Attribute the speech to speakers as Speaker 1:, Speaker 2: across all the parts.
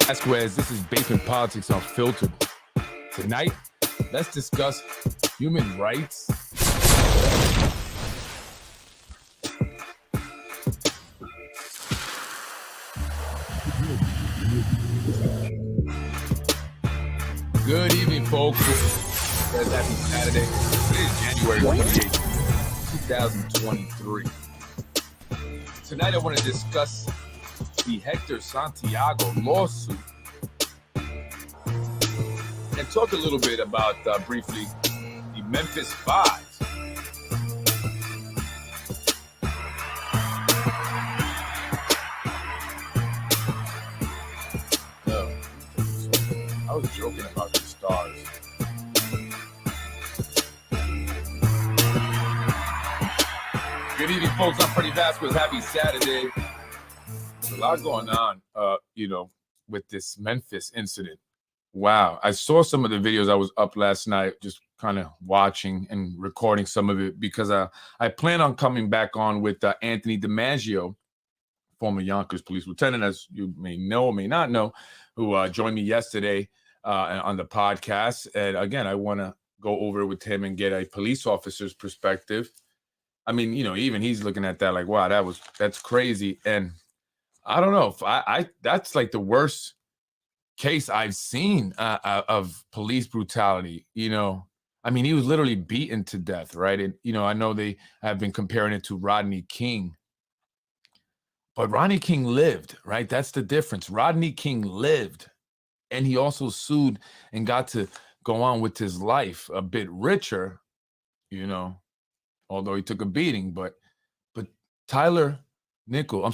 Speaker 1: Vazquez, this is Basement Politics Unfiltered. Tonight, let's discuss human rights. Good evening, folks. Happy Saturday. It is January 28th, 2023. Tonight, I want to discuss the Hector Santiago lawsuit and talk a little bit about, briefly, the Memphis Five. I was joking about the stars. Good evening, folks. I'm Freddy Vazquez. Happy Saturday. There's a lot going on, with this Memphis incident. Wow. I saw some of the videos. I was up last night just kind of watching and recording some of it because I plan on coming back on with Anthony DiMaggio, former Yonkers police lieutenant, as you may know or may not know, who joined me yesterday on the podcast. And again, I want to go over with him and get a police officer's perspective. I mean, even he's looking at that like, wow, that's crazy. And I don't know if I that's like the worst case I've seen of police brutality. I mean, he was literally beaten to death, right? And, I know they have been comparing it to Rodney King, but Rodney King lived, right? That's the difference. Rodney King lived, and he also sued and got to go on with his life a bit richer, although he took a beating. But Tyree Nichols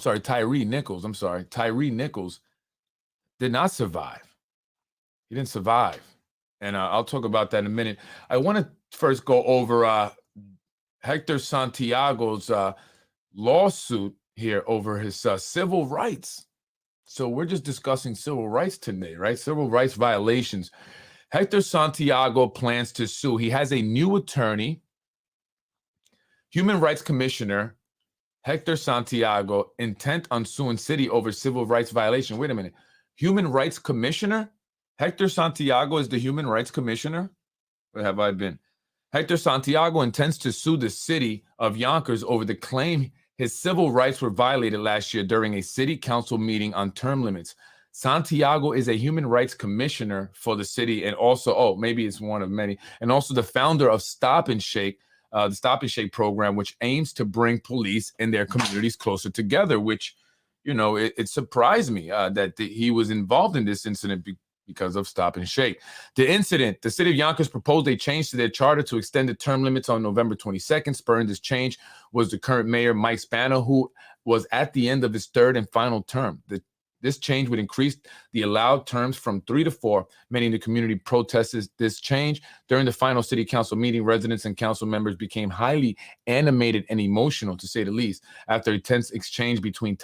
Speaker 1: did not survive. He didn't survive. And I'll talk about that in a minute. I want to first go over Hector Santiago's lawsuit here over his civil rights. So we're just discussing civil rights today, right? Civil rights violations. Hector Santiago plans to sue. He has a new attorney, Human Rights Commissioner Hector Santiago, intent on suing city over civil rights violation. Wait a minute. Human Rights Commissioner? Hector Santiago is the Human Rights Commissioner? Where have I been? Hector Santiago intends to sue the city of Yonkers over the claim his civil rights were violated last year during a city council meeting on term limits. Santiago is a human rights commissioner for the city and also, maybe it's one of many, and also the founder of Stop and Shake, the Stop and Shake program, which aims to bring police and their communities closer together, which, it surprised me that he was involved in this incident because of Stop and Shake. The incident, the city of Yonkers proposed a change to their charter to extend the term limits on November 22nd. Spurring this change was the current mayor, Mike Spano, who was at the end of his third and final term. This change would increase the allowed terms from 3 to 4. Many in the community protested this change. During the final city council meeting, residents and council members became highly animated and emotional, to say the least, after a tense exchange between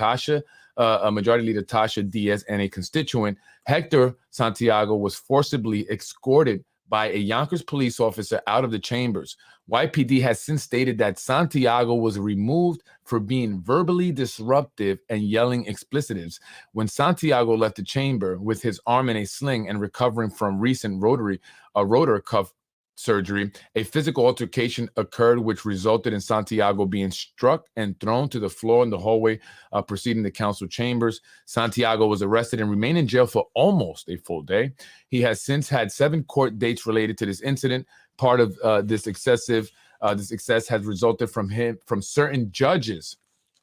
Speaker 1: Majority Leader Tasha Diaz and a constituent. Hector Santiago was forcibly escorted by a Yonkers police officer out of the chambers. YPD has since stated that Santiago was removed for being verbally disruptive and yelling explicitives. When Santiago left the chamber with his arm in a sling and recovering from recent rotor cuff surgery, a physical altercation occurred, which resulted in Santiago being struck and thrown to the floor in the hallway preceding the council chambers. Santiago was arrested and remained in jail for almost a full day. He has since had 7 court dates related to this incident. Part of this excess has resulted from certain judges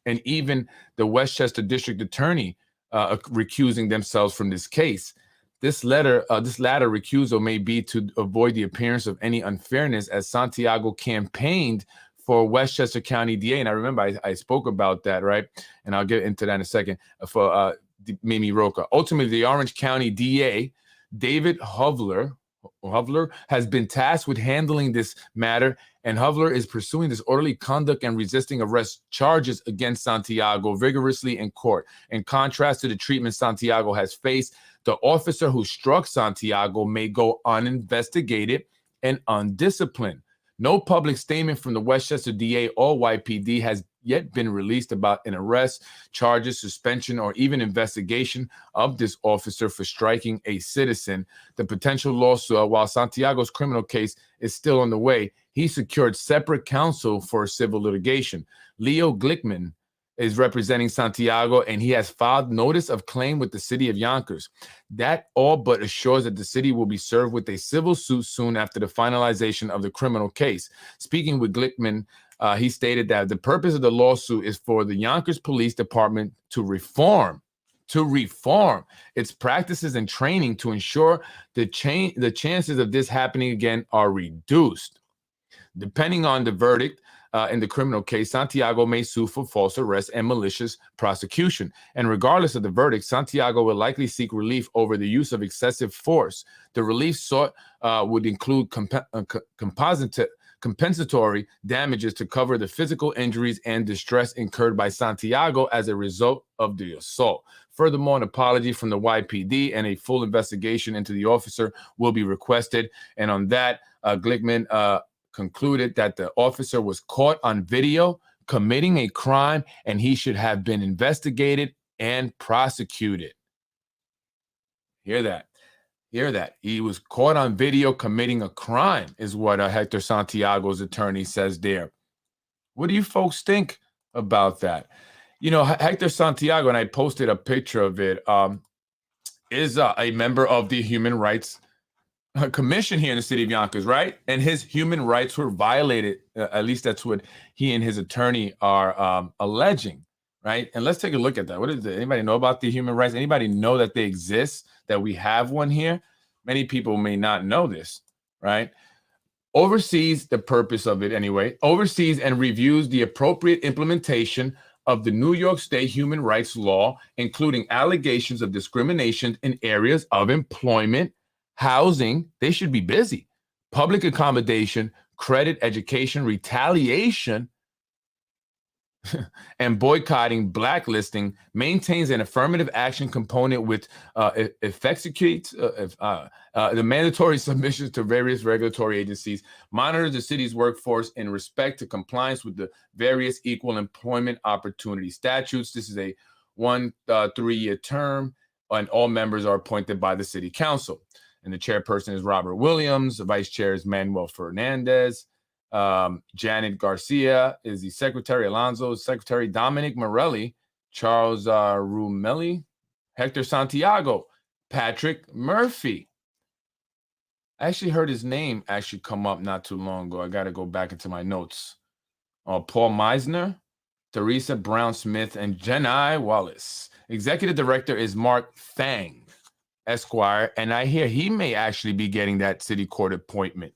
Speaker 1: and even the Westchester District Attorney recusing themselves from this case. This latter recusal may be to avoid the appearance of any unfairness, as Santiago campaigned for Westchester County DA. And I remember I spoke about that, right? And I'll get into that in a second, for Mimi Roca. Ultimately, the Orange County DA, David Hovler, has been tasked with handling this matter, and Hovler is pursuing disorderly conduct and resisting arrest charges against Santiago vigorously in court. In contrast to the treatment Santiago has faced, the officer who struck Santiago may go uninvestigated and undisciplined. No public statement from the Westchester DA or YPD has yet been released about an arrest, charges, suspension, or even investigation of this officer for striking a citizen. The potential lawsuit, while Santiago's criminal case is still on the way, he secured separate counsel for civil litigation. Leo Glickman is representing Santiago, and he has filed notice of claim with the city of Yonkers. That all but assures that the city will be served with a civil suit soon after the finalization of the criminal case. Speaking with Glickman, he stated that the purpose of the lawsuit is for the Yonkers Police Department to reform its practices and training to ensure the chances of this happening again are reduced. Depending on the verdict, in the criminal case, Santiago may sue for false arrest and malicious prosecution. And regardless of the verdict, Santiago will likely seek relief over the use of excessive force. The relief sought would include compensatory damages to cover the physical injuries and distress incurred by Santiago as a result of the assault. Furthermore, an apology from the YPD and a full investigation into the officer will be requested. And on that, Glickman concluded that the officer was caught on video committing a crime and he should have been investigated and prosecuted. Hear that? Hear that? He was caught on video committing a crime is what Hector Santiago's attorney says there. What do you folks think about that? You know, Hector Santiago, and I posted a picture of it, is a member of the Human Rights Commission here in the city of Yonkers, right? And his human rights were violated. At least that's what he and his attorney are alleging, right? And let's take a look at that. What is it? Anybody know about the human rights? Anybody know that they exist, that we have one here? Many people may not know this, right? Oversees the purpose of it anyway, oversees and reviews the appropriate implementation of the New York State human rights law, including allegations of discrimination in areas of employment, housing, they should be busy, public accommodation, credit, education, retaliation, and boycotting, blacklisting, maintains an affirmative action component with executes the mandatory submissions to various regulatory agencies, monitors the city's workforce in respect to compliance with the various equal employment opportunity statutes. This is a 3-year term, and all members are appointed by the city council. And the chairperson is Robert Williams. The vice chair is Manuel Fernandez. Janet Garcia is the secretary. Alonzo is secretary. Dominic Morelli, Charles Rumelli, Hector Santiago, Patrick Murphy. I actually heard his name actually come up not too long ago. I got to go back into my notes. Paul Meisner, Teresa Brown Smith, and Jenai Wallace. Executive director is Mark Fang, Esquire, and I hear he may actually be getting that city court appointment.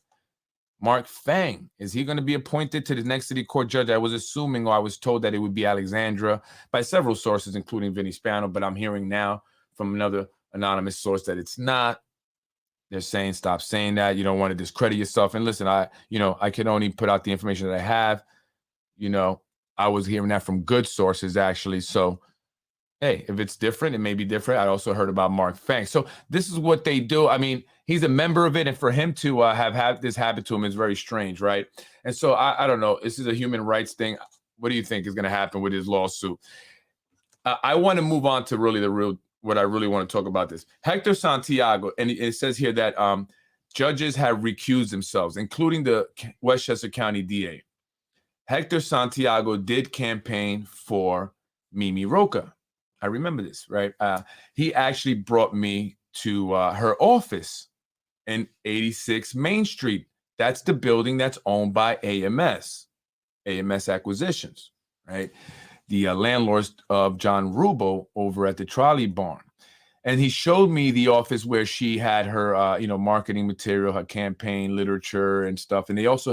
Speaker 1: Mark Fang, is he going to be appointed to the next city court judge? I was assuming, or I was told that it would be Alexandra by several sources, including Vinny Spano, but I'm hearing now from another anonymous source that it's not. They're saying, stop saying that. You don't want to discredit yourself. And listen, I can only put out the information that I have. I was hearing that from good sources, actually. So, hey, if it's different, it may be different. I also heard about Mark Fang. So this is what they do. I mean, he's a member of it, and for him to have this happen to him is very strange, right? And so I don't know. This is a human rights thing. What do you think is going to happen with his lawsuit? I want to move on to what I really want to talk about this. Hector Santiago, and it says here that judges have recused themselves, including the Westchester County DA. Hector Santiago did campaign for Mimi Roca. I remember this, right? He actually brought me to her office in 86 Main Street. That's the building that's owned by AMS Acquisitions, right? The landlords of John Rubo over at the Trolley Barn. And he showed me the office where she had her, marketing material, her campaign literature and stuff. And they also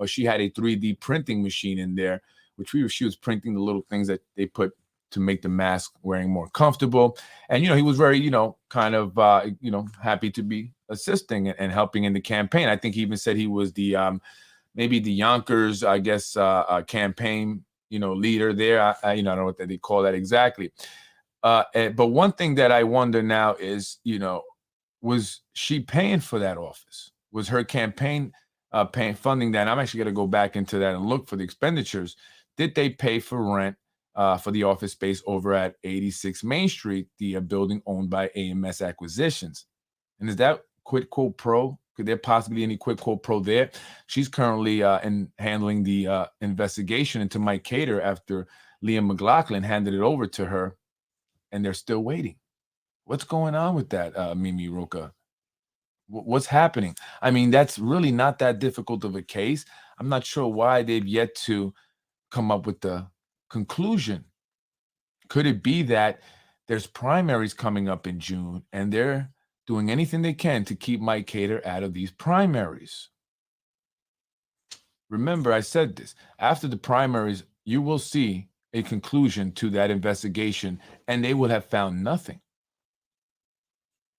Speaker 1: she had a 3D printing machine in there, which she was printing the little things that they put to make the mask wearing more comfortable. And, he was very, happy to be assisting and helping in the campaign. I think he even said he was the, maybe the Yonkers, I guess, campaign, leader there. I don't know what they call that exactly. But one thing that I wonder now is, was she paying for that office? Was her campaign funding that? And I'm actually going to go back into that and look for the expenditures. did they pay for rent for the office space over at 86 Main Street, the building owned by AMS Acquisitions? And is that quid quo pro? Could there possibly be any quid quo pro there? She's currently handling the investigation into Mike Cater after Liam McLaughlin handed it over to her, and they're still waiting. What's going on with that, Mimi Roca? What's happening? I mean, that's really not that difficult of a case. I'm not sure why they've yet to come up with the conclusion. Could it be that there's primaries coming up in June and they're doing anything they can to keep Mike Cater out of these primaries? Remember, I said this. After the primaries, you will see a conclusion to that investigation, and they will have found nothing.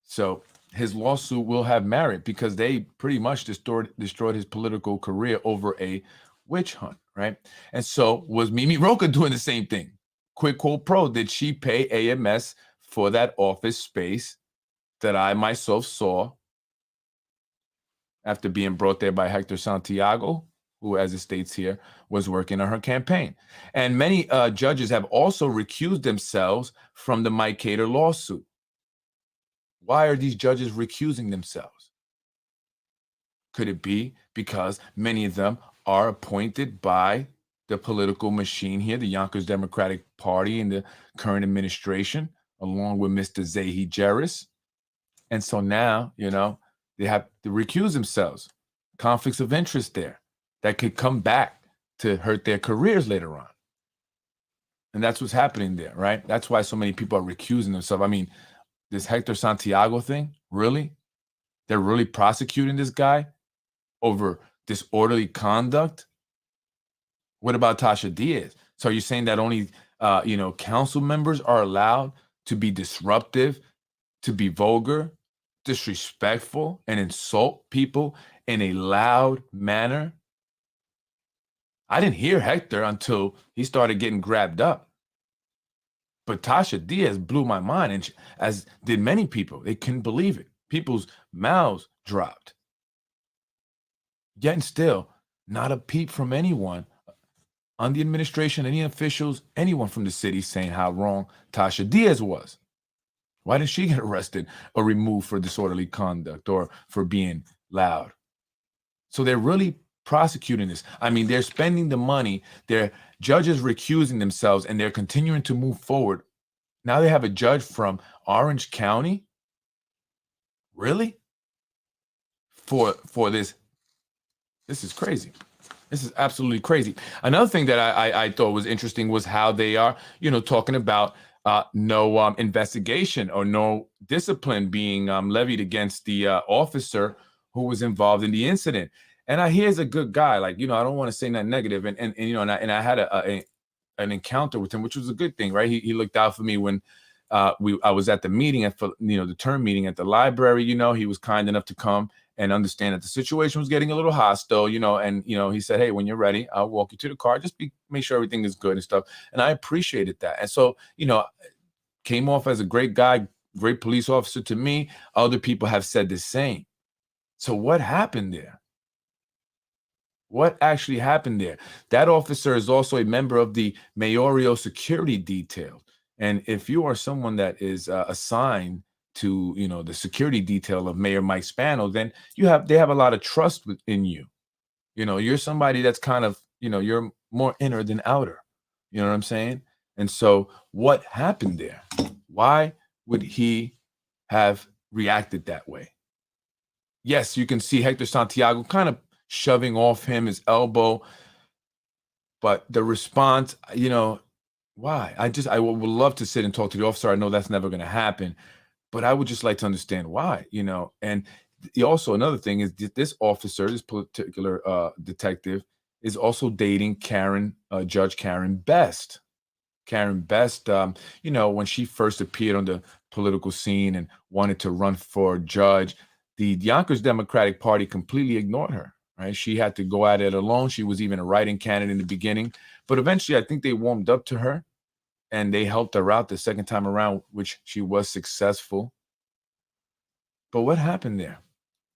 Speaker 1: So his lawsuit will have merit because they pretty much destroyed his political career over a witch hunt, right? And so was Mimi Roca doing the same thing? Quid quo pro, did she pay AMS for that office space that I myself saw after being brought there by Hector Santiago, who, as it states here, was working on her campaign? And many judges have also recused themselves from the Mike Cater lawsuit. Why are these judges recusing themselves? Could it be because many of them are appointed by the political machine here, the Yonkers Democratic Party and the current administration, along with Mr. Zahi Jeris? And so now, they have to recuse themselves. Conflicts of interest there that could come back to hurt their careers later on. And that's what's happening there, right? That's why so many people are recusing themselves. I mean, this Hector Santiago thing, really? They're really prosecuting this guy over disorderly conduct? What about Tasha Diaz? So you're saying that only, council members are allowed to be disruptive, to be vulgar, disrespectful, and insult people in a loud manner? I didn't hear Hector until he started getting grabbed up. But Tasha Diaz blew my mind, and as did many people. They couldn't believe it. People's mouths dropped. Yet and still, not a peep from anyone on the administration, any officials, anyone from the city saying how wrong Tasha Diaz was. Why didn't she get arrested or removed for disorderly conduct or for being loud? So they're really prosecuting this. I mean, they're spending the money. They're judges recusing themselves, and they're continuing to move forward. Now they have a judge from Orange County, really, for this. This is crazy. This is absolutely crazy. Another thing that I thought was interesting was how they are, talking about no investigation or no discipline being levied against the officer who was involved in the incident. And I hear he's a good guy. Like, I don't want to say nothing negative. And I had an encounter with him, which was a good thing, right? He looked out for me when I was at the meeting the term meeting at the library. He was kind enough to come and understand that the situation was getting a little hostile, and he said, "Hey, when you're ready, I'll walk you to the car. Just make sure everything is good and stuff." And I appreciated that. And so, came off as a great guy, great police officer to me. Other people have said the same. So what happened there? What actually happened there? That officer is also a member of the mayoral security detail. And if you are someone that is assigned to, the security detail of Mayor Mike Spano, then they have a lot of trust in you. You're somebody that's kind of, you're more inner than outer. You know what I'm saying? And so what happened there? Why would he have reacted that way? Yes, you can see Hector Santiago kind of shoving off his elbow, but the response, why? I would love to sit and talk to the officer. I know that's never going to happen, but I would just like to understand why, and also another thing is this officer, this particular detective, is also dating Judge Karen Best. Karen Best, when she first appeared on the political scene and wanted to run for judge, the Yonkers Democratic Party completely ignored her. Right? She had to go at it alone. She was even a write-in candidate in the beginning, but eventually I think they warmed up to her and they helped her out the second time around, which she was successful. But what happened there?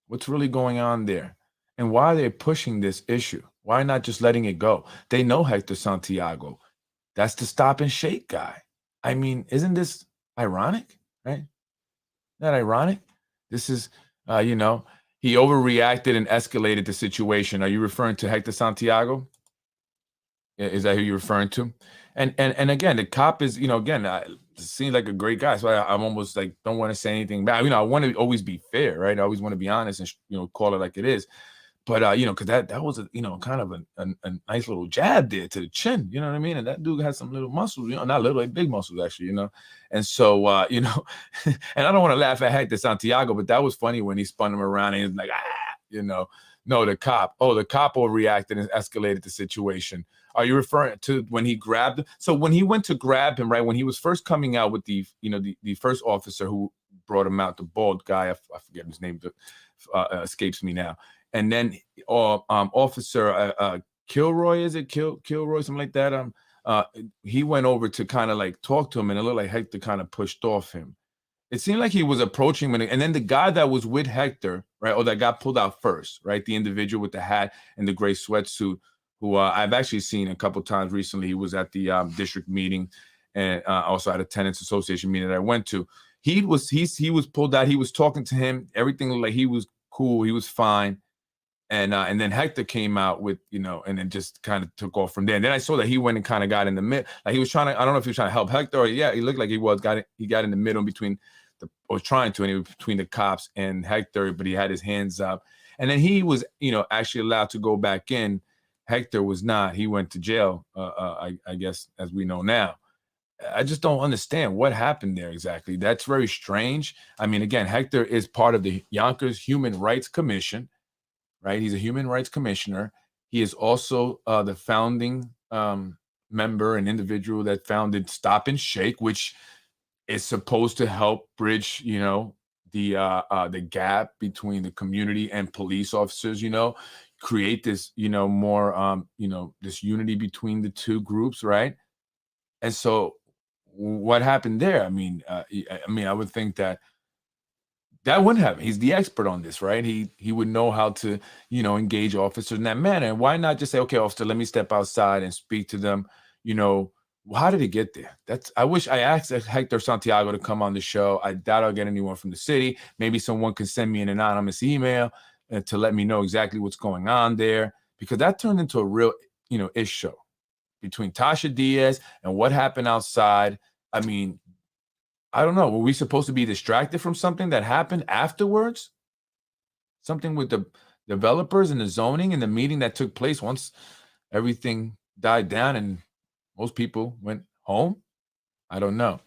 Speaker 1: What's really going on there? And why are they pushing this issue? Why not just letting it go? They know Hector Santiago. That's the stop and shake guy. I mean, isn't this ironic, right? Isn't that ironic? This is, he overreacted and escalated the situation. Are you referring to Hector Santiago? Is that who you're referring to? And again, the cop is, again, seems like a great guy. So I'm almost like, don't want to say anything bad. I want to always be fair, right? I always want to be honest and, call it like it is. But because that was a kind of a nice little jab there to the chin, you know what I mean? And that dude has some little muscles, not little, like big muscles actually. And so and I don't want to laugh at Hector Santiago, but that was funny when he spun him around and he was like, no, the cop overreacted and escalated the situation. Are you referring to when he grabbed him? So when he went to grab him, right, when he was first coming out with the first officer who brought him out, the bald guy, I forget his name, escapes me now. And then Officer Kilroy, is it Kilroy, something like that? He went over to kind of like talk to him, and it looked like Hector kind of pushed off him. It seemed like he was approaching him, and then the guy that was with Hector, right, or that got pulled out first, right, the individual with the hat and the gray sweatsuit, who I've actually seen a couple times recently. He was at the district meeting and also at a tenants association meeting that I went to. He was pulled out. He was talking to him. Everything looked like he was cool. He was fine. And then Hector came out with, and then just kind of took off from there. And then I saw that he went and kind of got in the middle. Like he was trying to, I don't know if he was trying to help Hector or he looked like he got in the middle between between the cops and Hector, but he had his hands up. And then he was, actually allowed to go back in. Hector was not. He went to jail, I guess, as we know now. I just don't understand what happened there exactly. That's very strange. I mean, again, Hector is part of the Yonkers Human Rights Commission. Right, he's a human rights commissioner. He is also the founding member and individual that founded Stop and Shake, which is supposed to help bridge, the gap between the community and police officers. Create this, more, this unity between the two groups, right? And so, what happened there? I mean, I would think that wouldn't happen. He's the expert on this, right? He would know how to, engage officers in that manner. And why not just say, okay, officer, let me step outside and speak to them? How did it get there? I wish I asked Hector Santiago to come on the show. I doubt I'll get anyone from the city. Maybe someone can send me an anonymous email to let me know exactly what's going on there, because that turned into a real, ish show between Tasha Diaz and what happened outside. I mean, I don't know. Were we supposed to be distracted from something that happened afterwards? Something with the developers and the zoning and the meeting that took place once everything died down and most people went home? I don't know.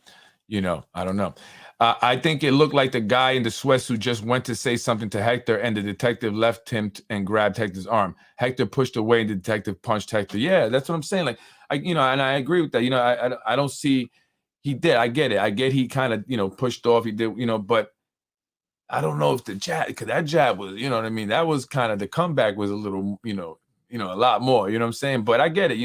Speaker 1: I don't know. I think it looked like the guy in the sweatsuit just went to say something to Hector, and the detective left him and grabbed Hector's arm. Hector pushed away, and the detective punched Hector. Yeah, that's what I'm saying. Like, and I agree with that. I don't see. He did. I get it. I get he kind of, pushed off. He did, but I don't know if the jab, because that jab was, you know what I mean? That was kind of, the comeback was a little, a lot more, you know what I'm saying? But I get it.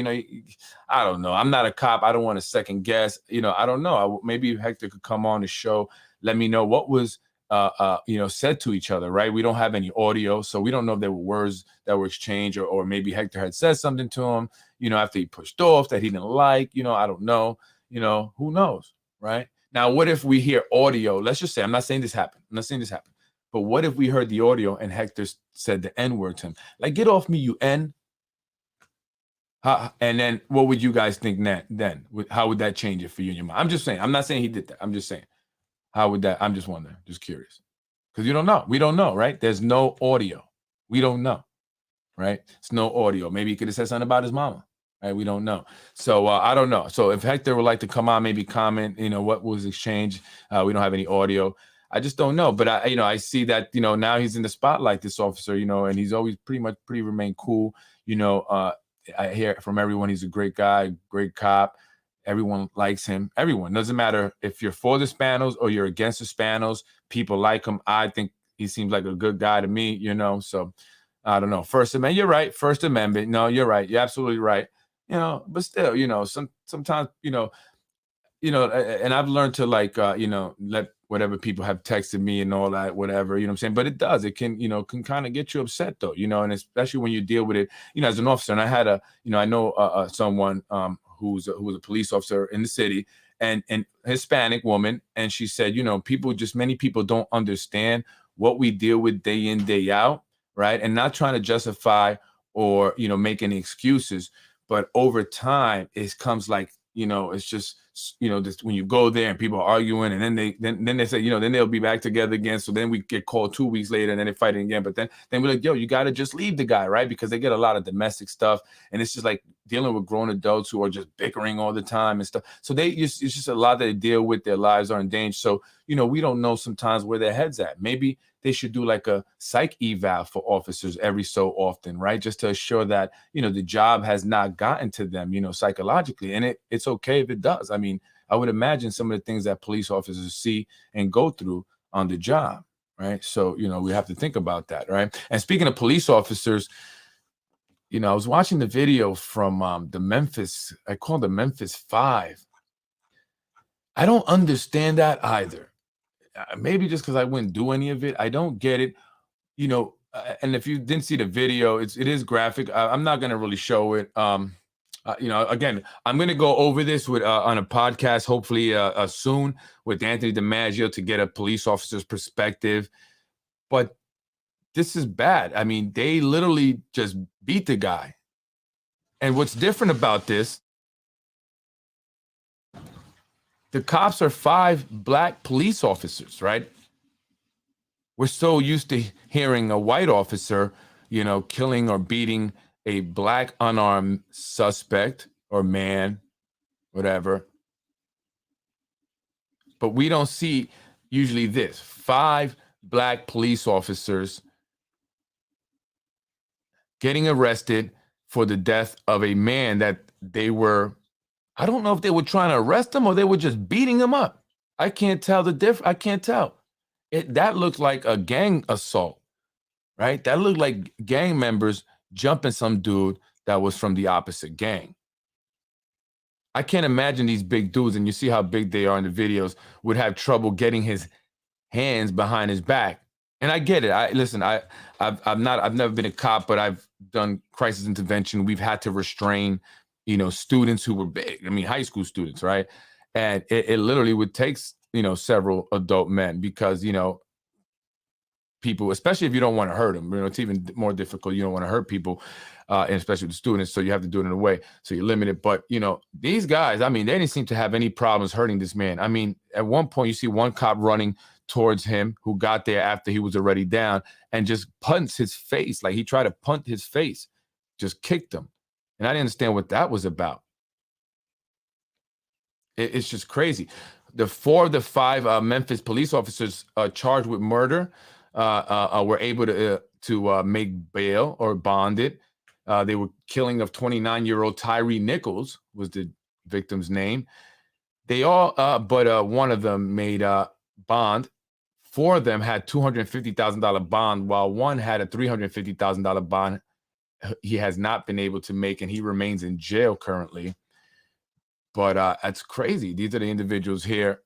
Speaker 1: I don't know. I'm not a cop. I don't want to second guess. I don't know. Maybe Hector could come on the show. Let me know what was, said to each other, right? We don't have any audio, so we don't know if there were words that were exchanged, or maybe Hector had said something to him, after he pushed off that he didn't like, I don't know. Who knows, right? Now, what if we hear audio? Let's just say, I'm not saying this happened. But what if we heard the audio and Hector said the N-word to him? Like, get off me, you N. And then what would you guys think then? How would that change it for you in your mind? I'm just saying. I'm not saying he did that. I'm just saying. How would that? I'm just wondering. Just curious. Because you don't know. We don't know, right? There's no audio. We don't know, right? It's no audio. Maybe he could have said something about his mama. Right, we don't know. So I don't know. So if Hector would like to come on, maybe comment, what was exchanged. We don't have any audio. I just don't know. But I see that, now he's in the spotlight, this officer, and he's always pretty remained cool. I hear from everyone, he's a great guy, great cop. Everyone likes him. Everyone. Doesn't matter if you're for the Spanos or you're against the Spanos. People like him. I think he seems like a good guy to me, so I don't know. First Amendment, you're right. First Amendment. No, you're right. You're absolutely right. But still, sometimes, and I've learned to let whatever people have texted me and all that, whatever, you know what I'm saying? But it does, it can, can kind of get you upset though, and especially when you deal with it, as an officer. And I had I know someone who was a police officer in the city, and Hispanic woman. And she said, many people don't understand what we deal with day in, day out, right? And not trying to justify or, make any excuses, but over time, it comes like, it's just, this, when you go there and people are arguing, and then they say, then they'll be back together again. So then we get called 2 weeks later, and then they're fighting again. But then we're like, yo, you got to just leave the guy, right? Because they get a lot of domestic stuff, and it's just like dealing with grown adults who are just bickering all the time and stuff. So it's just a lot that they deal with. Their lives are in danger. So, we don't know sometimes where their head's at. Maybe they should do like a psych eval for officers every so often, right? Just to assure that, the job has not gotten to them, psychologically. And it's okay if it does. I mean, I would imagine some of the things that police officers see and go through on the job, right? So, we have to think about that, right? And speaking of police officers, I was watching the video from the Memphis, I call the Memphis 5. I don't understand that either. Maybe just because I wouldn't do any of it. I don't get it, and if you didn't see the video, it is graphic. I'm not going to really show it. Again, I'm going to go over this with on a podcast, hopefully soon, with Anthony DiMaggio to get a police officer's perspective. But this is bad. I mean, they literally just beat the guy. And what's different about this, the cops are 5 black police officers, right? We're so used to hearing a white officer, killing or beating a black unarmed suspect or man, whatever. But we don't see usually this. 5 black police officers getting arrested for the death of a man that they were, I don't know if they were trying to arrest him or they were just beating him up. I can't tell the difference. I can't tell. That looked like a gang assault, right? That looked like gang members jumping some dude that was from the opposite gang. I can't imagine these big dudes, and you see how big they are in the videos, would have trouble getting his hands behind his back. And I get it. I've never been a cop, but I've done crisis intervention. We've had to restrain, students who were big. I mean, high school students, right? And it literally would take, several adult men, because, people, especially if you don't want to hurt them, it's even more difficult. You don't want to hurt people, and especially with the students. So you have to do it in a way. So you're limited. But, these guys, I mean, they didn't seem to have any problems hurting this man. I mean, at one point you see one cop running towards him who got there after he was already down and just punts his face. Like he tried to punt his face, just kicked him. And I didn't understand what that was about. It's just crazy. The 4 of the 5 Memphis police officers charged with murder were able to make bail or bonded. They were killing of 29-year-old Tyree Nichols was the victim's name. They all, but one of them made bond. 4 of them had $250,000 bond, while one had a $350,000 bond. He has not been able to make, and he remains in jail currently. But that's crazy. These are the individuals here.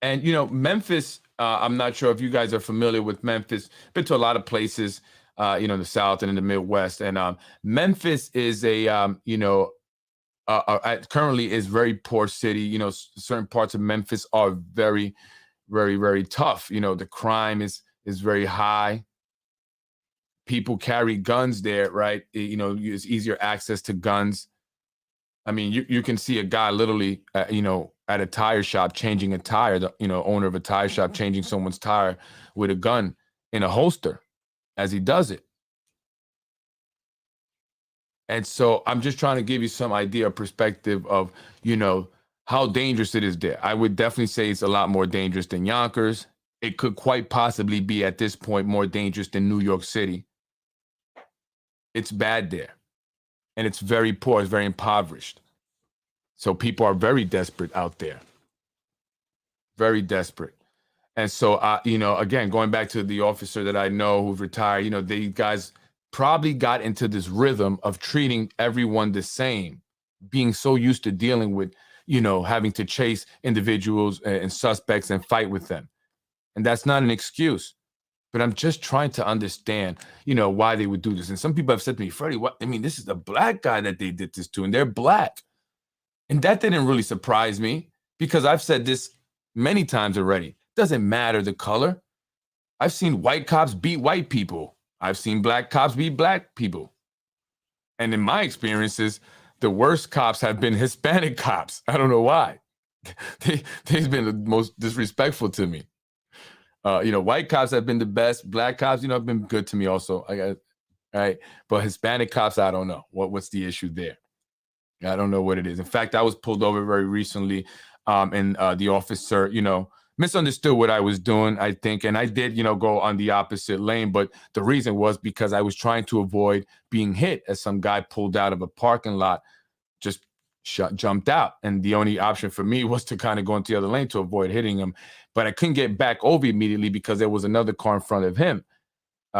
Speaker 1: And, Memphis, I'm not sure if you guys are familiar with Memphis. Been to a lot of places, in the South and in the Midwest. And Memphis is currently is very poor city. Certain parts of Memphis are very, very, very tough. The crime is very high. People carry guns there, right? It's easier access to guns. I mean, you can see a guy literally, at a tire shop changing a tire, the owner of a tire shop changing someone's tire with a gun in a holster as he does it. And so I'm just trying to give you some idea or perspective of, how dangerous it is there. I would definitely say it's a lot more dangerous than Yonkers. It could quite possibly be at this point more dangerous than New York City. It's bad there. And it's very poor, it's very impoverished. So people are very desperate out there. Very desperate. And so, again, going back to the officer that I know who's retired, these guys probably got into this rhythm of treating everyone the same, being so used to dealing with, having to chase individuals and suspects and fight with them. And that's not an excuse. But I'm just trying to understand, why they would do this. And some people have said to me, Freddie, what? I mean, this is a black guy that they did this to, and they're black. And that didn't really surprise me because I've said this many times already. Doesn't matter the color. I've seen white cops beat white people. I've seen black cops beat black people. And in my experiences, the worst cops have been Hispanic cops. I don't know why. They've been the most disrespectful to me. White cops have been the best. Black cops, have been good to me also. Right? But Hispanic cops, I don't know. What's the issue there? I don't know what it is. In fact, I was pulled over very recently, and the officer, misunderstood what I was doing, I think. And I did, go on the opposite lane. But the reason was because I was trying to avoid being hit as some guy pulled out of a parking lot, just jumped out. And the only option for me was to kind of go into the other lane to avoid hitting him. But I couldn't get back over immediately because there was another car in front of him.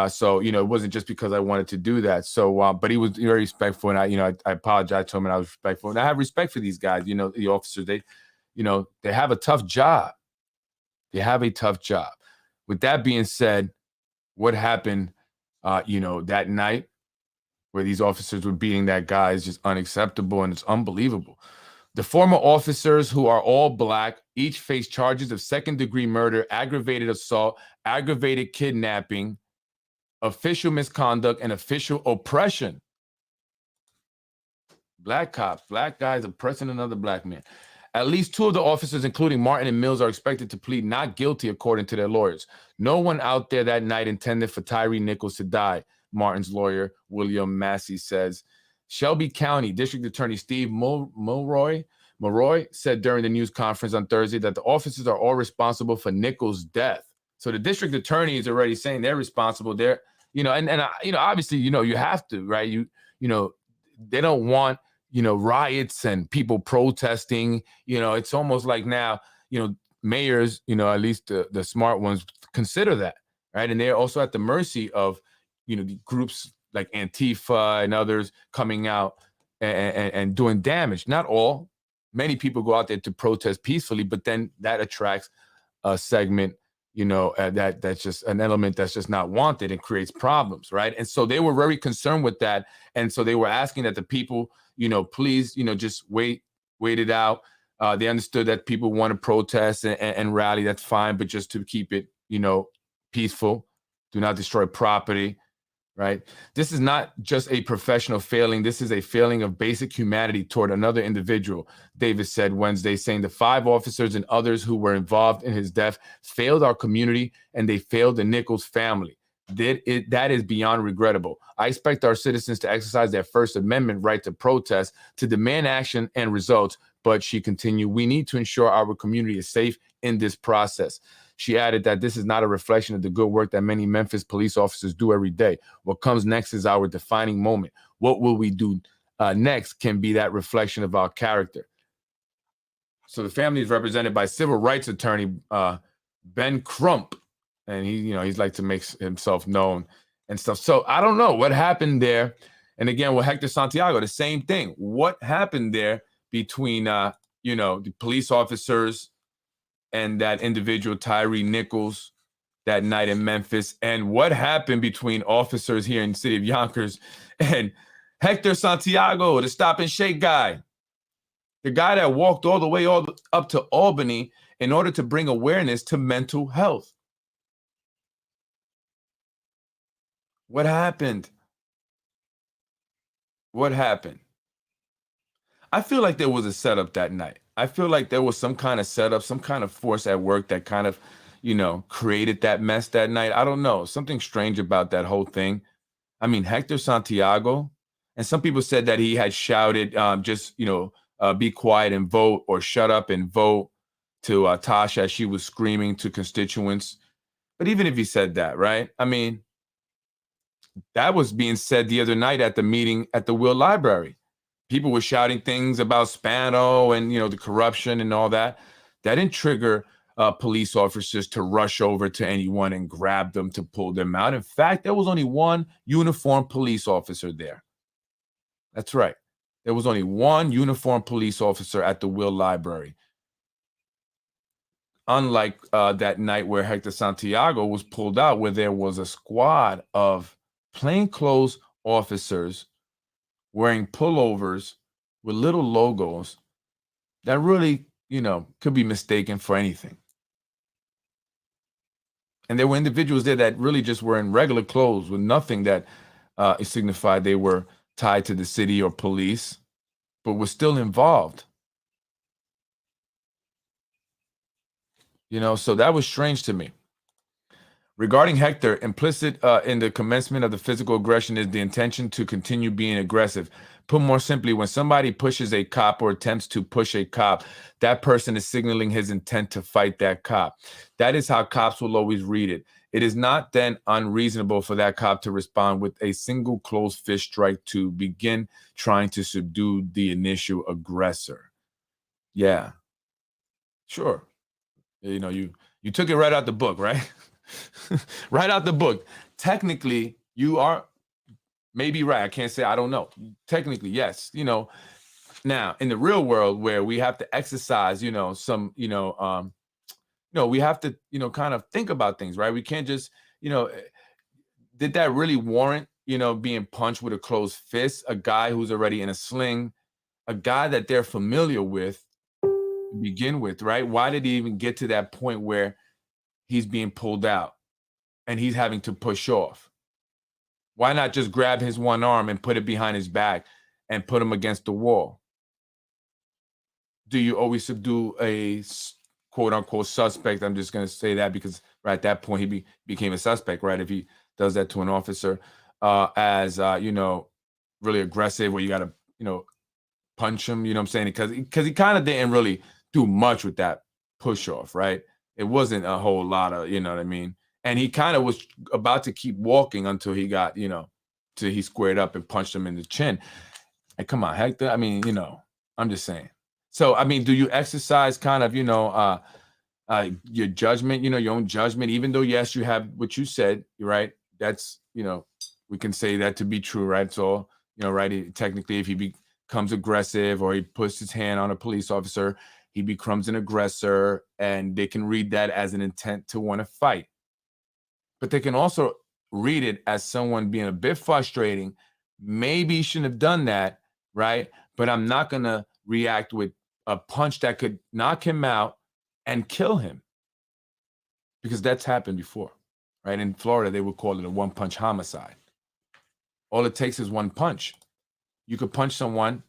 Speaker 1: So, it wasn't just because I wanted to do that. So, but he was very respectful. And I apologized to him and I was respectful. And I have respect for these guys, the officers, they have a tough job. They have a tough job. With that being said, what happened, that night where these officers were beating that guy is just unacceptable and it's unbelievable. The former officers, who are all black, each face charges of second-degree murder, aggravated assault, aggravated kidnapping, official misconduct, and official oppression. Black cops, black guys oppressing another black man. At least two of the officers, including Martin and Mills, are expected to plead not guilty, according to their lawyers. No one out there that night intended for Tyree Nichols to die, Martin's lawyer, William Massey, says. Shelby County District Attorney Steve Mulroy said during the news conference on Thursday that the officers are all responsible for Nichols' death. So the district attorney is already saying they're responsible. They're, obviously, you have to, right? They don't want, riots and people protesting. It's almost like now, mayors, at least the smart ones, consider that, right? And they're also at the mercy of, the groups like Antifa and others coming out and doing damage. Not all. Many people go out there to protest peacefully, but then that attracts a segment, that's just an element that's just not wanted and creates problems, right? And so they were very concerned with that. And so they were asking that the people, please, just wait it out. They understood that people want to protest and rally. That's fine. But just to keep it, peaceful, do not destroy property, right? This is not just a professional failing. This is a failing of basic humanity toward another individual, Davis said Wednesday, saying the 5 officers and others who were involved in his death failed our community and they failed the Nichols family. That is beyond regrettable. I expect our citizens to exercise their First Amendment right to protest, to demand action and results. But she continued, we need to ensure our community is safe in this process. She added that this is not a reflection of the good work that many Memphis police officers do every day. What comes next is our defining moment. What will we do next can be that reflection of our character. So the family is represented by civil rights attorney Ben Crump, and he's like to make himself known and stuff. So I don't know what happened there. And again, with Hector Santiago, the same thing. What happened there between the police officers and that individual Tyree Nichols that night in Memphis, and what happened between officers here in the city of Yonkers and Hector Santiago, the stop and shake guy, the guy that walked all the way up to Albany in order to bring awareness to mental health. What happened? What happened? I feel like there was a setup that night. I feel like there was some kind of setup, some kind of force at work that kind of, created that mess that night. I don't know. Something strange about that whole thing. I mean, Hector Santiago, and some people said that he had shouted, be quiet and vote, or shut up and vote to Tasha as she was screaming to constituents. But even if he said that, right? I mean, that was being said the other night at the meeting at the Will Library. People were shouting things about Spano and, the corruption and all that. That didn't trigger police officers to rush over to anyone and grab them to pull them out. In fact, there was only one uniformed police officer there. That's right. There was only one uniformed police officer at the Will Library. Unlike that night where Hector Santiago was pulled out, where there was a squad of plainclothes officers wearing pullovers with little logos that really, could be mistaken for anything. And there were individuals there that really just were in regular clothes with nothing that signified they were tied to the city or police, but were still involved. So that was strange to me. Regarding Hector, implicit in the commencement of the physical aggression is the intention to continue being aggressive. Put more simply, when somebody pushes a cop or attempts to push a cop, that person is signaling his intent to fight that cop. That is how cops will always read it. It is not then unreasonable for that cop to respond with a single closed fist strike to begin trying to subdue the initial aggressor. Yeah, sure. You took it right out the book, right? Right out the book. Technically, you are maybe right. I can't say I don't know. Technically, yes. Now in the real world where we have to exercise, some, we have to, kind of think about things, right? We can't just, did that really warrant, being punched with a closed fist? A guy who's already in a sling, a guy that they're familiar with to begin with, right? Why did he even get to that point where he's being pulled out and he's having to push off? Why not just grab his one arm and put it behind his back and put him against the wall? Do you always subdue a quote unquote suspect? I'm just going to say that because right at that point he became a suspect, right? If he does that to an officer as, really aggressive, where you got to, punch him, what I'm saying? Because he kind of didn't really do much with that push off, right? It wasn't a whole lot of, you know what I mean? And he kind of was about to keep walking until he got, till he squared up and punched him in the chin. And come on, Hector. I mean, I'm just saying. So, I mean, do you exercise kind of, your judgment, your own judgment, even though, yes, you have what you said, right? That's, we can say that to be true, right? So, right, technically, if he becomes aggressive or he puts his hand on a police officer, he becomes an aggressor, and they can read that as an intent to want to fight. But they can also read it as someone being a bit frustrating. Maybe he shouldn't have done that, right? But I'm not going to react with a punch that could knock him out and kill him, because that's happened before, right? In Florida, they would call it a one-punch homicide. All it takes is one punch. You could punch someone,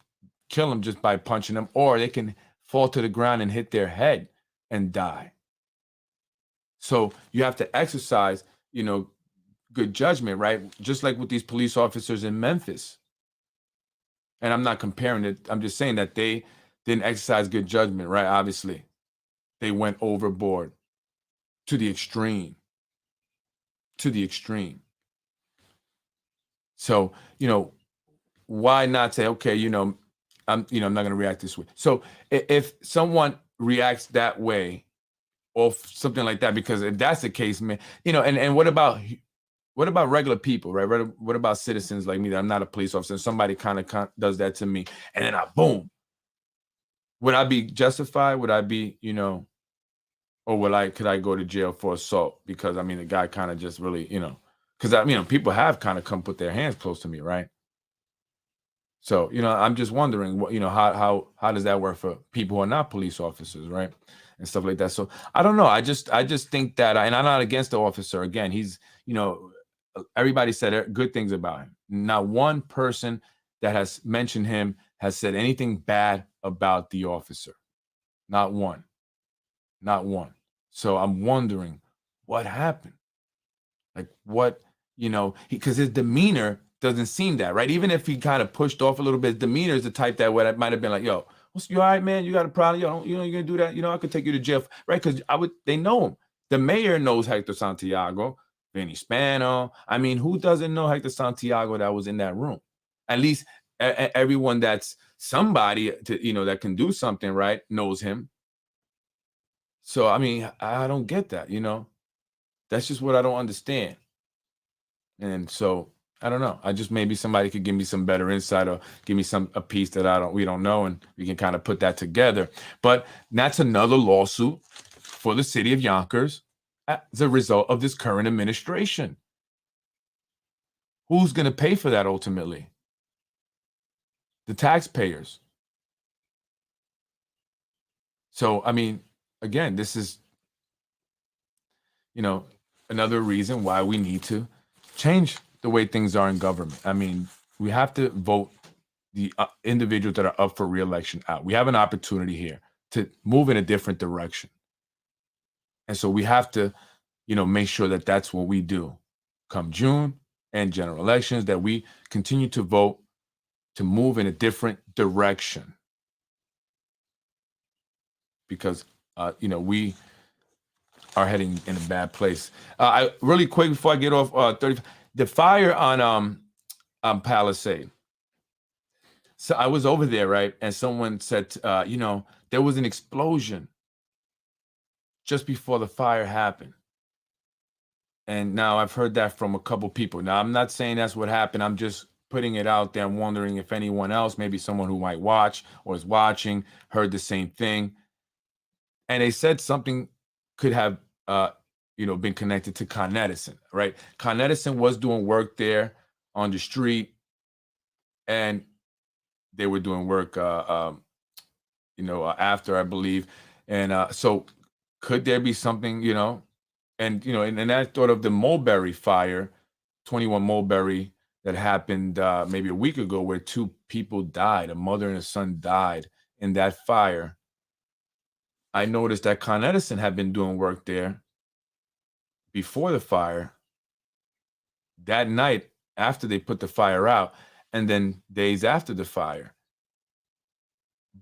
Speaker 1: kill them just by punching them, or they can fall to the ground and hit their head and die. So you have to exercise, good judgment, right? Just like with these police officers in Memphis. And I'm not comparing it. I'm just saying that they didn't exercise good judgment, right? Obviously, they went overboard to the extreme. To the extreme. So, why not say, okay, I'm not going to react this way. So if someone reacts that way or something like that, because if that's the case, man, and what about regular people, right? What about citizens like me that I'm not a police officer? Somebody kind of does that to me, and then boom. Would I be justified? Would I be, or could I go to jail for assault? Because I mean, the guy kind of just really, because people have kind of come put their hands close to me, right? So, I'm just wondering what, how does that work for people who are not police officers, right? And stuff like that. So I don't know. I just think that, and I'm not against the officer. Again, he's, everybody said good things about him. Not one person that has mentioned him has said anything bad about the officer. Not one. Not one. So I'm wondering what happened. Like what, because his demeanor doesn't seem that, right? Even if he kind of pushed off a little bit, demeanor is the type that would might have been like, yo, you all right, man? You got a problem? You're gonna do that? I could take you to jail, right? Because they know him. The mayor knows Hector Santiago, Vinny Spano. I mean, who doesn't know Hector Santiago that was in that room? At least everyone that's somebody to, that can do something, right, knows him. So, I mean, I don't get that, That's just what I don't understand. And so, I don't know. I just maybe somebody could give me some better insight or give me a piece that we don't know, and we can kind of put that together. But that's another lawsuit for the city of Yonkers as a result of this current administration. Who's going to pay for that ultimately? The taxpayers. So, I mean, again, this is, another reason why we need to change the way things are in government. I mean, we have to vote the individuals that are up for reelection out. We have an opportunity here to move in a different direction. And so we have to, make sure that that's what we do come June and general elections, that we continue to vote to move in a different direction. Because, we are heading in a bad place. I really quick before I get off 30, the fire on Palisade. So I was over there, right? And someone said, there was an explosion just before the fire happened. And now I've heard that from a couple people. Now, I'm not saying that's what happened. I'm just putting it out there. I'm wondering if anyone else, maybe someone who might watch or is watching, heard the same thing. And they said something could have, been connected to Con Edison, right? Con Edison was doing work there on the street, and they were doing work, after, I believe. And so could there be something, and I thought of the Mulberry fire, 21 Mulberry, that happened maybe a week ago, where two people died, a mother and a son died in that fire. I noticed that Con Edison had been doing work there before the fire, that night after they put the fire out, and then days after the fire.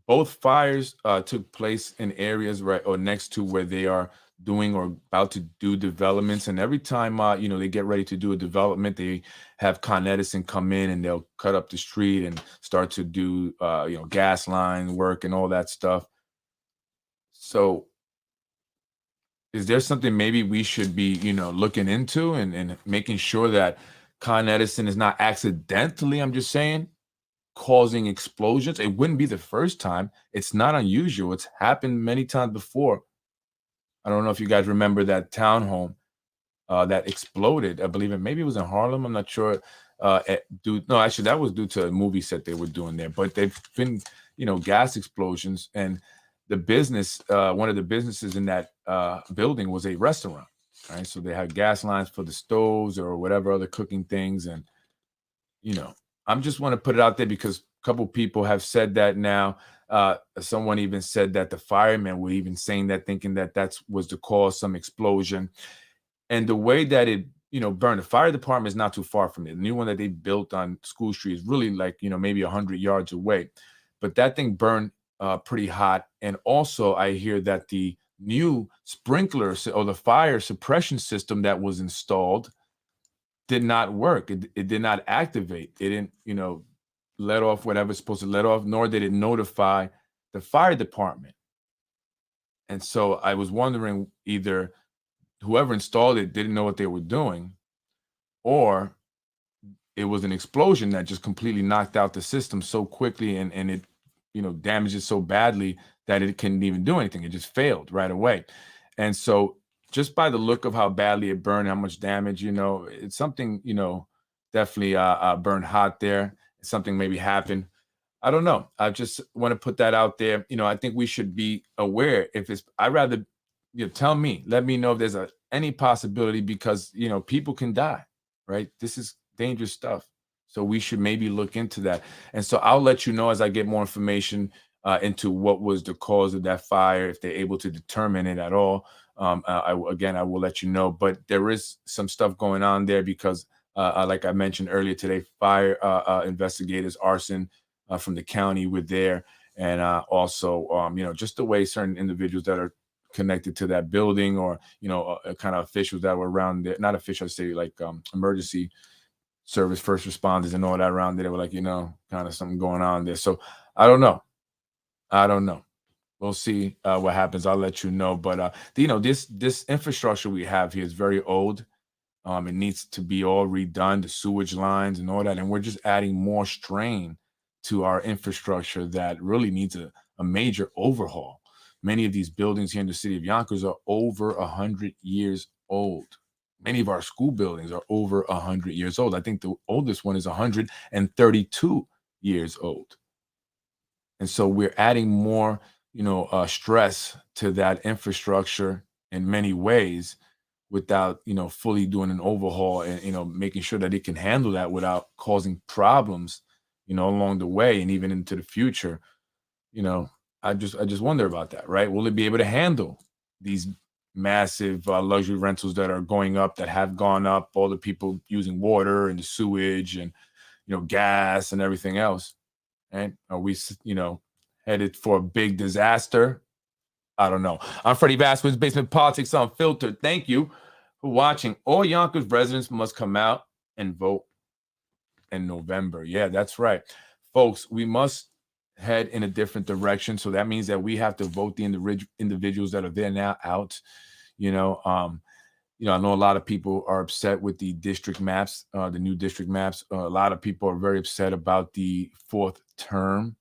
Speaker 1: Both fires took place in areas right or next to where they are doing or about to do developments. And every time they get ready to do a development, they have Con Edison come in and they'll cut up the street and start to do gas line work and all that stuff. So is there something maybe we should be, looking into and making sure that Con Edison is not accidentally, I'm just saying, causing explosions? It wouldn't be the first time. It's not unusual. It's happened many times before. I don't know if you guys remember that townhome that exploded. I believe maybe it was in Harlem. I'm not sure. No, actually, that was due to a movie set they were doing there. But they've been, gas explosions, and the business, one of the businesses in that building was a restaurant. Right, so they had gas lines for the stoves or whatever other cooking things, and I'm just want to put it out there because a couple people have said that now. Someone even said that the firemen were even saying that, thinking that was the cause, some explosion. And the way that it, burned, the fire department is not too far from it. The new one that they built on School Street is really like, maybe 100 yards away. But that thing burned pretty hot. And also I hear that the new sprinkler or the fire suppression system that was installed did not work. It did not activate. It didn't, let off whatever it's supposed to let off, nor did it notify the fire department. And so I was wondering, either whoever installed it didn't know what they were doing, or it was an explosion that just completely knocked out the system so quickly, and it, damaged it so badly that it couldn't even do anything. It just failed right away. And so just by the look of how badly it burned, how much damage, it's something, definitely burned hot there. Something maybe happened. I don't know. I just want to put that out there. I think we should be aware. If it's, I'd rather, tell me, let me know if there's any possibility, because, people can die, right? This is dangerous stuff. So we should maybe look into that. And so I'll let you know as I get more information into what was the cause of that fire, if they're able to determine it at all. I will let you know. But there is some stuff going on there because, like I mentioned earlier today, fire investigators, arson from the county were there. And also, just the way certain individuals that are connected to that building, or, kind of officials that were around there, not officials, say like emergency service, first responders and all that around there, they were like, kind of something going on there. So I don't know. We'll see what happens. I'll let you know. But this infrastructure we have here is very old. It needs to be all redone, the sewage lines and all that. And we're just adding more strain to our infrastructure that really needs a major overhaul. Many of these buildings here in the city of Yonkers are over 100 years old. Many of our school buildings are over 100 years old. I think the oldest one is 132 years old. And so we're adding more, stress to that infrastructure in many ways without, fully doing an overhaul and, making sure that it can handle that without causing problems, along the way and even into the future. You know, I just wonder about that, right? Will it be able to handle these massive luxury rentals that are going up, that have gone up, all the people using water and the sewage and, gas and everything else? Right? Are we, headed for a big disaster? I don't know. I'm Freddy Vazquez, Basement Politics Unfiltered. Thank you for watching. All Yonkers residents must come out and vote in November. Yeah, that's right. Folks, we must head in a different direction. So that means that we have to vote the individuals that are there now out. You know, um, I know a lot of people are upset with the district maps, the new district maps. A lot of people are very upset about the fourth term.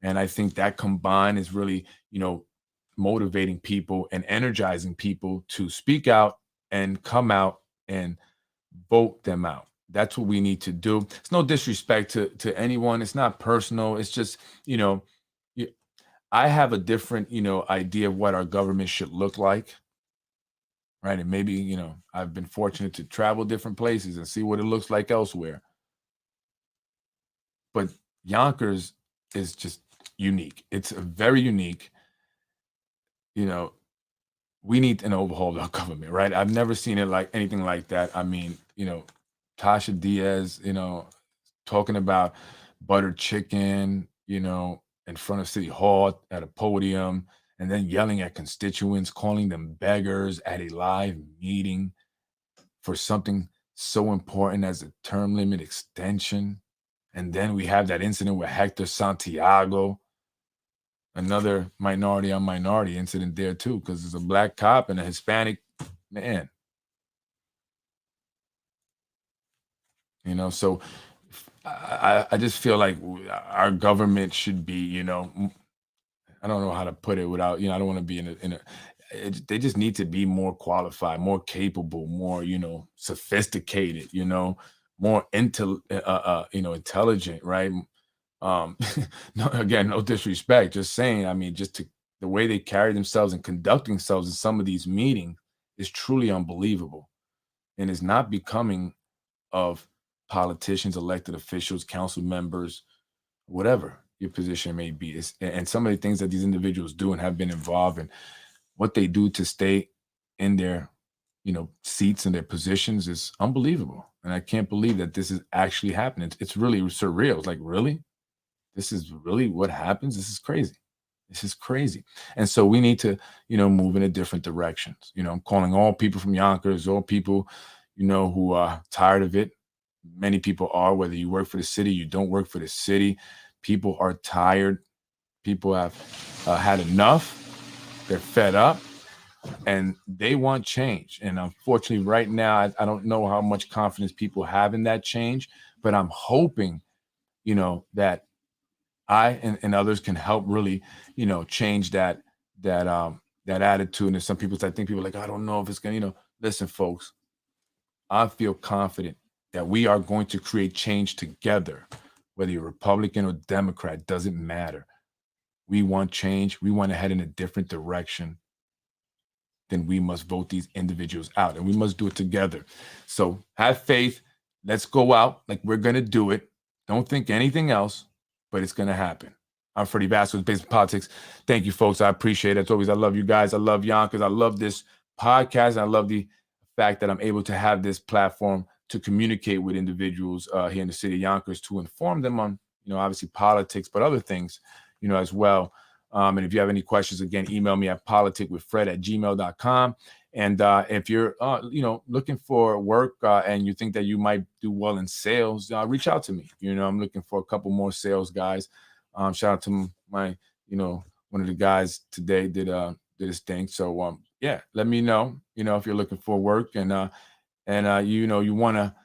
Speaker 1: And I think that combined is really, motivating people and energizing people to speak out and come out and vote them out. That's what we need to do. It's no disrespect to anyone. It's not personal. It's just, y- I have a different, idea of what our government should look like, right? And maybe, I've been fortunate to travel different places and see what it looks like elsewhere. But Yonkers is just unique. It's a very unique, you know, we need an overhaul of our government, right? I've never seen it like anything like that. I mean, Tasha Diaz, talking about buttered chicken, in front of City Hall at a podium, and then yelling at constituents, calling them beggars at a live meeting for something so important as a term limit extension. And then we have that incident with Hector Santiago, another minority on minority incident there too, because there's a black cop and a Hispanic man. So I just feel like our government should be, I don't know how to put it without, I don't want to be they just need to be more qualified, more capable, more, sophisticated, more intelligent, right? Um, no, again, no disrespect, just saying, I mean, the way they carry themselves and conduct themselves in some of these meetings is truly unbelievable and is not becoming of politicians, elected officials, council members, whatever your position may be. And some of the things that these individuals do and have been involved in, what they do to stay in their, seats and their positions is unbelievable. And I can't believe that this is actually happening. It's really surreal. It's like, really? This is really what happens? This is crazy. This is crazy. And so we need to, move in a different directions. I'm calling all people from Yonkers, all people, who are tired of it. Many people are, whether you work for the city, you don't work for the city. People are tired. People have had enough. They're fed up and they want change. And unfortunately, right now, I don't know how much confidence people have in that change, but I'm hoping, that I and others can help really, change that attitude. And some people, I think people are like, I don't know if it's gonna, listen, folks, I feel confident that we are going to create change together, whether you're Republican or Democrat, doesn't matter. We want change. We want to head in a different direction. Then we must vote these individuals out and we must do it together. So have faith. Let's go out like we're going to do it. Don't think anything else, but it's going to happen. I'm Freddie Vazquez, Basement Politics. Thank you, folks. I appreciate it. As always, I love you guys. I love Yonkers. I love this podcast. And I love the fact that I'm able to have this platform to communicate with individuals here in the city of Yonkers, to inform them on, obviously politics, but other things, as well. And if you have any questions, again, email me at politicwithfred@gmail.com. And if you're, looking for work and you think that you might do well in sales, reach out to me. I'm looking for a couple more sales guys. Shout out to my, one of the guys today did his thing. So yeah, let me know, if you're looking for work. And and you want to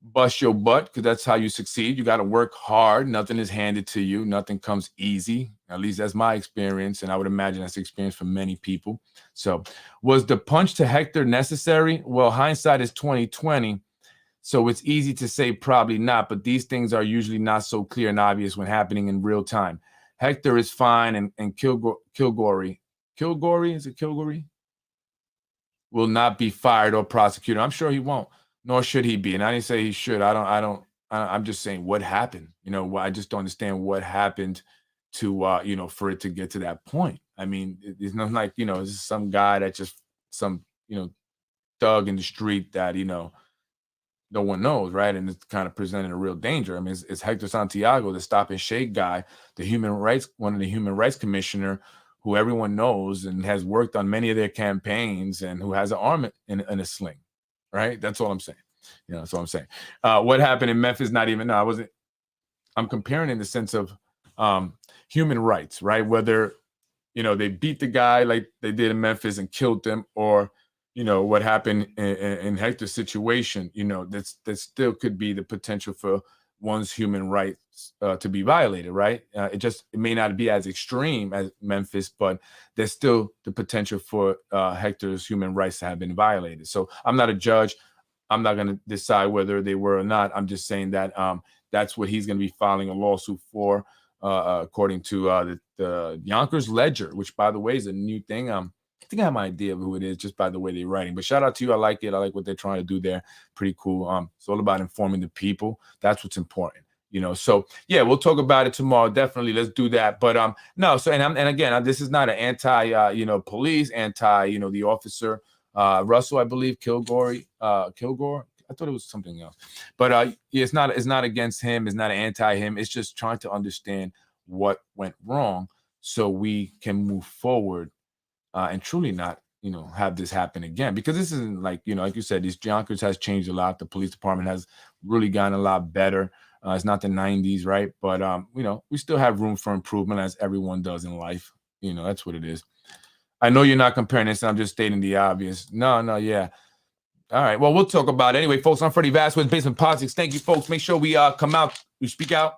Speaker 1: bust your butt because that's how you succeed. You got to work hard. Nothing is handed to you. Nothing comes easy. At least that's my experience, and I would imagine that's the experience for many people. So, was the punch to Hector necessary? Well, hindsight is 2020, so it's easy to say probably not. But these things are usually not so clear and obvious when happening in real time. Hector is fine, and Kilgore is it Kilgore? Will not be fired or prosecuted. I'm sure he won't, nor should he be. And I didn't say he should. I'm just saying what happened. I just don't understand what happened to, for it to get to that point. I mean, it's not like, it's some guy that just some, thug in the street that, no one knows, right? And it's kind of presenting a real danger. I mean, it's Hector Santiago, the stop and shake guy, one of the human rights commissioner, who everyone knows and has worked on many of their campaigns and who has an arm in a sling, right? That's all I'm saying. That's all I'm saying. What happened in Memphis? I'm comparing in the sense of human rights, right? Whether, they beat the guy like they did in Memphis and killed him, or, what happened in Hector's situation, that still could be the potential for one's human rights to be violated, right? It may not be as extreme as Memphis, but there's still the potential for Hector's human rights to have been violated. So I'm not a judge. I'm not going to decide whether they were or not. I'm just saying that that's what he's going to be filing a lawsuit for, according to the Yonkers Ledger, which, by the way, is a new thing. I think I have my idea of who it is just by the way they're writing. But shout out to you. I like it. I like what they're trying to do there. Pretty cool. It's all about informing the people. That's what's important. So yeah, we'll talk about it tomorrow. Definitely, let's do that. But no. So and again, this is not an anti police, anti the officer Russell, I believe Kilgore. I thought it was something else. But it's not against him. It's not anti him. It's just trying to understand what went wrong so we can move forward. And truly not, have this happen again, because this isn't like, like you said, these Yonkers has changed a lot. The police department has really gotten a lot better. It's not the 90s, right? But, we still have room for improvement, as everyone does in life. That's what it is. I know you're not comparing this, and I'm just stating the obvious. No, yeah. All right. Well, we'll talk about it. Anyway, folks, I'm Freddy Vazquez, Basement Politics. Thank you, folks. Make sure we come out, we speak out.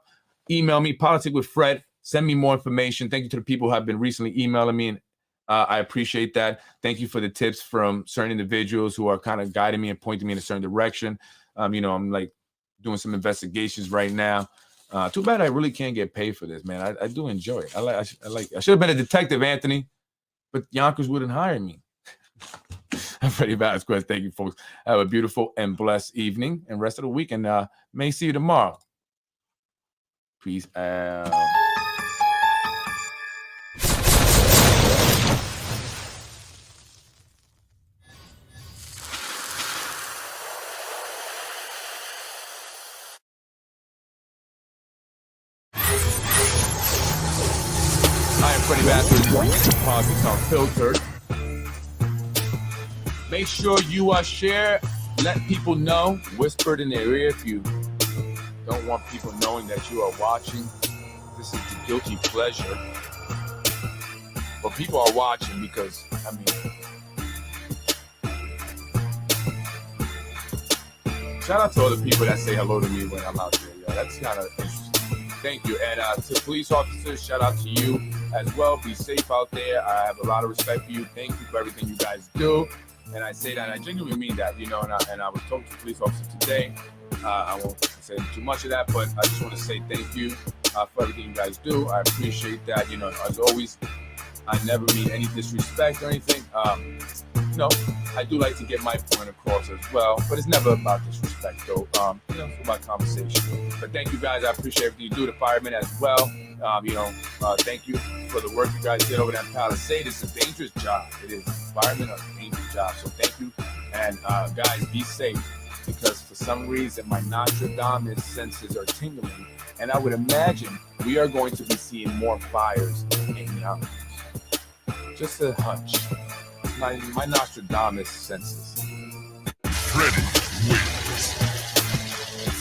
Speaker 1: Email me, Politics with Fred. Send me more information. Thank you to the people who have been recently emailing me, and I appreciate that. Thank you for the tips from certain individuals who are kind of guiding me and pointing me in a certain direction. I'm like doing some investigations right now. Too bad I really can't get paid for this, man. I do enjoy it. I should have been a detective, Anthony, but Yonkers wouldn't hire me. I'm Freddy Vazquez. Thank you, folks. Have a beautiful and blessed evening and rest of the week. And may see you tomorrow. Peace out. Freddy Vazquez, Politics Unfiltered. Make sure you share, let people know, whisper it in their ear if you don't want people knowing that you are watching. This is the guilty pleasure. But people are watching because, shout out to all the people that say hello to me when I'm out there. Yo. That's kind of interesting. Thank you. And to police officers, shout out to you as well. Be safe out there. I have a lot of respect for you. Thank you for everything you guys do. And I say that, and I genuinely mean that, and I was talking to a police officer today. I won't say too much of that, but I just want to say thank you for everything you guys do. I appreciate that. As always, I never mean any disrespect or anything. I do like to get my point across as well, but it's never about disrespect, though. It's about conversation. But thank you guys. I appreciate everything you do. The firemen as well. Thank you for the work you guys did over there in Palisade. It's a dangerous job. It is. Firemen are a dangerous job. So thank you. And guys, be safe, because for some reason my Nostradamus senses are tingling, and I would imagine we are going to be seeing more fires in Yonkers. Just a hunch. My Nostradamus senses.
Speaker 2: Freddy wins.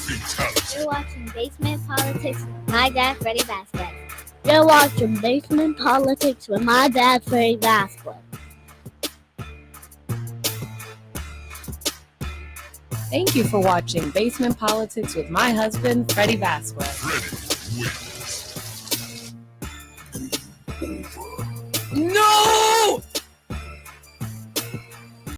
Speaker 2: Fatality.
Speaker 3: You're watching Basement Politics with my dad, Freddy Vazquez.
Speaker 4: You're watching Basement Politics with my dad, Freddy Vazquez.
Speaker 5: Thank you for watching Basement Politics with my husband, Freddy Vazquez.
Speaker 2: Freddy wins.
Speaker 1: No!